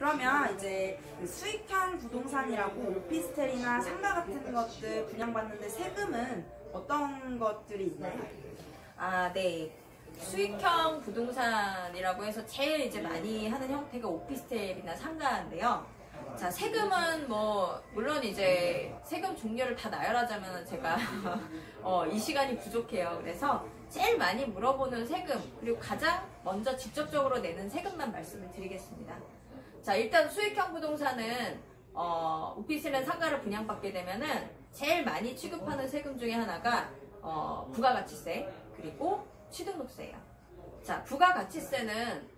그러면 이제 그 수익형 부동산이라고 오피스텔이나 상가 같은 것들 분양받는데 세금은 어떤 것들이 있나요? 아, 네. 수익형 부동산이라고 해서 제일 이제 많이 하는 형태가 오피스텔이나 상가인데요. 자, 세금은 뭐 물론 이제 세금 종류를 다 나열하자면 제가 이 시간이 부족해요. 그래서 제일 많이 물어보는 세금, 그리고 가장 먼저 직접적으로 내는 세금만 말씀을 드리겠습니다. 자, 일단 수익형 부동산은 오피스텔이나 상가를 분양받게 되면은 제일 많이 취급하는 세금 중에 하나가 부가가치세, 그리고 취등록세예요. 자, 부가가치세는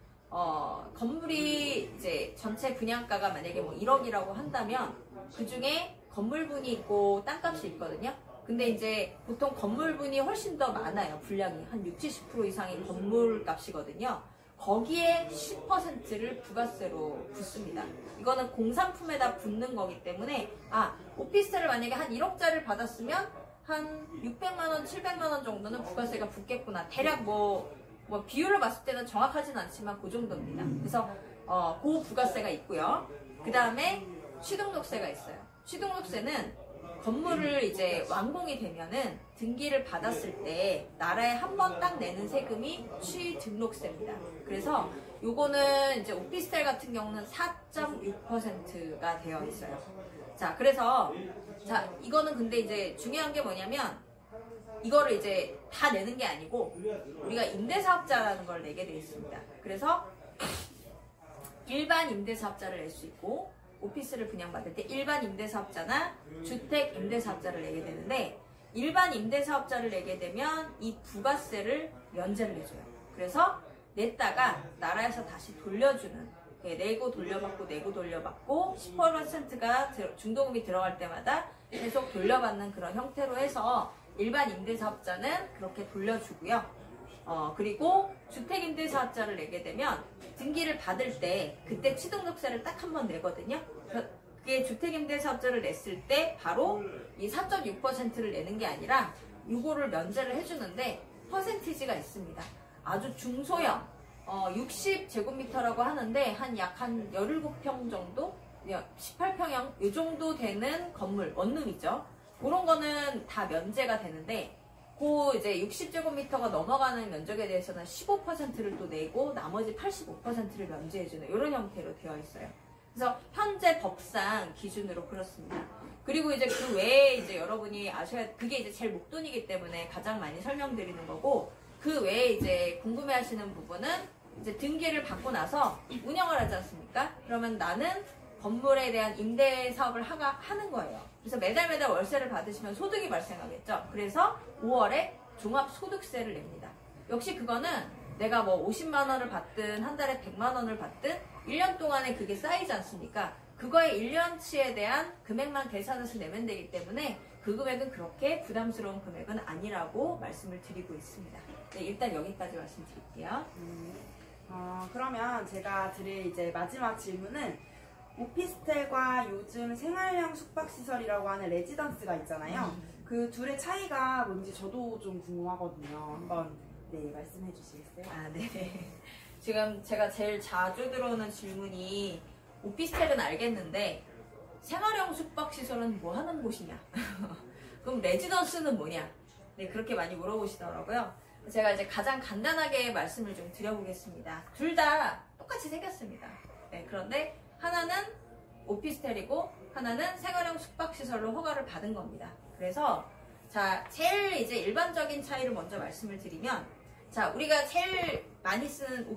건물이 이제 전체 분양가가 만약에 뭐 1억이라고 한다면 그 중에 건물분이 있고 땅값이 있거든요. 근데 이제 보통 건물분이 훨씬 더 많아요. 분량이 한 60~70% 이상이 건물값이거든요. 거기에 10%를 부가세로 붙습니다. 이거는 공산품에다 붙는 거기 때문에 오피스텔을 만약에 한 1억짜리를 받았으면 한 600만원, 700만원 정도는 부가세가 붙겠구나. 대략 뭐 비율을 봤을 때는 정확하진 않지만 그 정도입니다. 그래서 그 부가세가 있고요. 그 다음에 취등록세가 있어요. 취등록세는 건물을 이제 완공이 되면은 등기를 받았을 때 나라에 한 번 딱 내는 세금이 취등록세입니다. 그래서 요거는 이제 오피스텔 같은 경우는 4.6%가 되어 있어요. 자, 그래서 이거는 근데 이제 중요한 게 뭐냐면 이거를 이제 다 내는 게 아니고 우리가 임대사업자라는 걸 내게 되어 있습니다. 그래서 일반 임대사업자를 낼 수 있고 오피스를 분양받을 때 일반 임대사업자나 주택 임대사업자를 내게 되는데 일반 임대사업자를 내게 되면 이 부가세를 면제를 해줘요. 그래서 냈다가 나라에서 다시 돌려주는, 내고 돌려받고 내고 돌려받고 10%가 중도금이 들어갈 때마다 계속 돌려받는 그런 형태로 해서 일반 임대사업자는 그렇게 돌려주고요. 그리고 주택임대사업자를 내게 되면 등기를 받을 때 그때 취등록세를 딱 한 번 내거든요. 그게 주택임대사업자를 냈을 때 바로 이 4.6%를 내는 게 아니라 이거를 면제를 해주는데 퍼센티지가 있습니다. 아주 중소형 60제곱미터라고 하는데 약 한 17평 정도? 18평형 이 정도 되는 건물, 원룸이죠. 그런 거는 다 면제가 되는데 그 이제 60제곱미터가 넘어가는 면적에 대해서는 15%를 또 내고 나머지 85%를 면제해주는 이런 형태로 되어 있어요. 그래서 현재 법상 기준으로 그렇습니다. 그리고 이제 그 외에 이제 여러분이 아셔야, 그게 이제 제일 목돈이기 때문에 가장 많이 설명드리는 거고, 그 외에 이제 궁금해하시는 부분은 이제 등기를 받고 나서 운영을 하지 않습니까? 그러면 나는 건물에 대한 임대 사업을 하는 거예요. 그래서 매달 월세를 받으시면 소득이 발생하겠죠. 그래서 5월에 종합소득세를 냅니다. 역시 그거는 내가 뭐 50만 원을 받든 한 달에 100만 원을 받든 1년 동안에 그게 쌓이지 않습니까? 그거의 1년치에 대한 금액만 계산해서 내면 되기 때문에 그 금액은 그렇게 부담스러운 금액은 아니라고 말씀을 드리고 있습니다. 네, 일단 여기까지 말씀드릴게요. 그러면 제가 드릴 이제 마지막 질문은 오피스텔과 요즘 생활형 숙박시설이라고 하는 레지던스가 있잖아요. 그 둘의 차이가 뭔지 저도 좀 궁금하거든요. 한번 말씀해 주시겠어요? 네. 지금 제가 제일 자주 들어오는 질문이 오피스텔은 알겠는데 생활형 숙박시설은 뭐 하는 곳이냐? 그럼 레지던스는 뭐냐? 네, 그렇게 많이 물어보시더라고요. 제가 이제 가장 간단하게 말씀을 좀 드려보겠습니다. 둘 다 똑같이 생겼습니다. 네, 그런데 하나는 오피스텔이고 하나는 생활형 숙박시설로 허가를 받은 겁니다. 그래서 제일 이제 일반적인 차이를 먼저 말씀을 드리면, 우리가 제일 많이 쓰는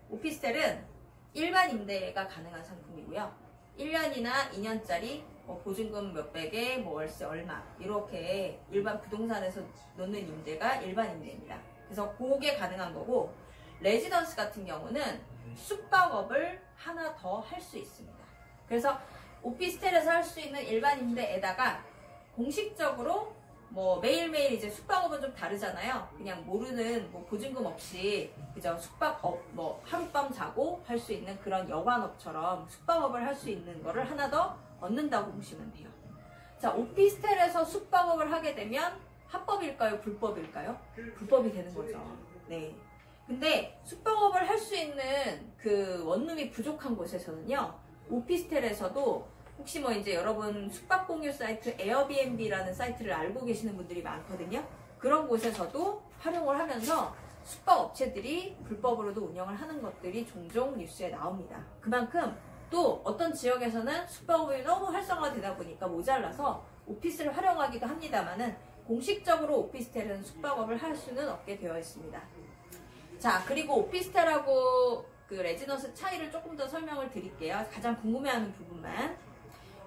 오피스텔은 일반 임대가 가능한 상품이고요. 1년이나 2년짜리 보증금 몇백에 월세 얼마 이렇게 일반 부동산에서 놓는 임대가 일반 임대입니다. 그래서 그게 가능한 거고, 레지던스 같은 경우는 숙박업을 하나 더 할 수 있습니다. 그래서 오피스텔에서 할 수 있는 일반 임대에다가 공식적으로 매일매일 이제 숙박업은 좀 다르잖아요. 그냥 모르는 보증금 없이 그저 숙박업 하룻밤 자고 할 수 있는 그런 여관업처럼 숙박업을 할 수 있는 거를 하나 더 얻는다고 보시면 돼요. 오피스텔에서 숙박업을 하게 되면 합법일까요? 불법일까요? 불법이 되는 거죠. 네. 근데 숙박업을 할 수 있는 그 원룸이 부족한 곳에서는요, 오피스텔에서도 혹시 뭐 이제 여러분 숙박 공유 사이트 에어비앤비라는 사이트를 알고 계시는 분들이 많거든요. 그런 곳에서도 활용을 하면서 숙박 업체들이 불법으로도 운영을 하는 것들이 종종 뉴스에 나옵니다. 그만큼 또 어떤 지역에서는 숙박업이 너무 활성화되다 보니까 모자라서 오피스를 활용하기도 합니다만은 공식적으로 오피스텔은 숙박업을 할 수는 없게 되어 있습니다. 자, 그리고 오피스텔하고 그 레지던스 차이를 조금 더 설명을 드릴게요. 가장 궁금해하는 부분만.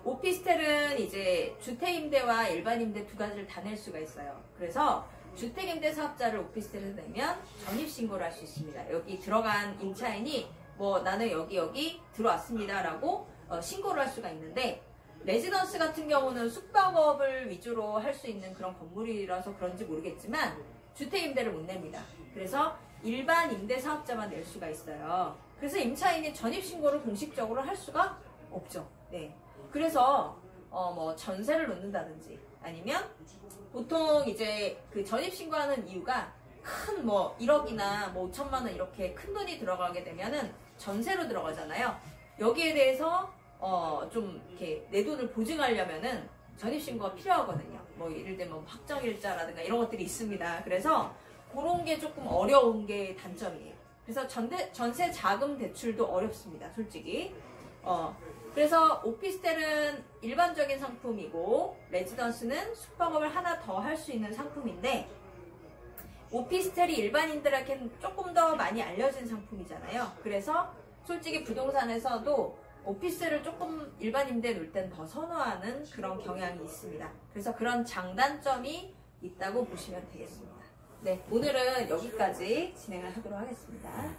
오피스텔은 이제 주택임대와 일반임대 두 가지를 다 낼 수가 있어요. 그래서 주택임대 사업자를 오피스텔에 내면 전입신고를 할 수 있습니다. 여기 들어간 임차인이 뭐 나는 여기 들어왔습니다 라고 신고를 할 수가 있는데, 레지던스 같은 경우는 숙박업을 위주로 할 수 있는 그런 건물이라서 그런지 모르겠지만 주택임대를 못 냅니다. 그래서 일반 임대 사업자만 낼 수가 있어요. 그래서 임차인이 전입신고를 공식적으로 할 수가 없죠. 네. 그래서 뭐 전세를 놓는다든지 아니면 보통 이제 그 전입신고하는 이유가 큰 뭐 1억이나 뭐 5천만 원 이렇게 큰 돈이 들어가게 되면은 전세로 들어가잖아요. 여기에 대해서 좀 이렇게 내 돈을 보증하려면은 전입신고가 필요하거든요. 뭐 예를 들면 확정일자라든가 이런 것들이 있습니다. 그래서 그런 게 조금 어려운 게 단점이에요. 그래서 전세 자금 대출도 어렵습니다, 솔직히. 그래서 오피스텔은 일반적인 상품이고 레지던스는 숙박업을 하나 더 할 수 있는 상품인데, 오피스텔이 일반인들에게는 조금 더 많이 알려진 상품이잖아요. 그래서 솔직히 부동산에서도 오피스텔을 조금 일반 임대에 놓을 땐 더 선호하는 그런 경향이 있습니다. 그래서 그런 장단점이 있다고 보시면 되겠습니다. 네, 오늘은 여기까지 진행을 하도록 하겠습니다.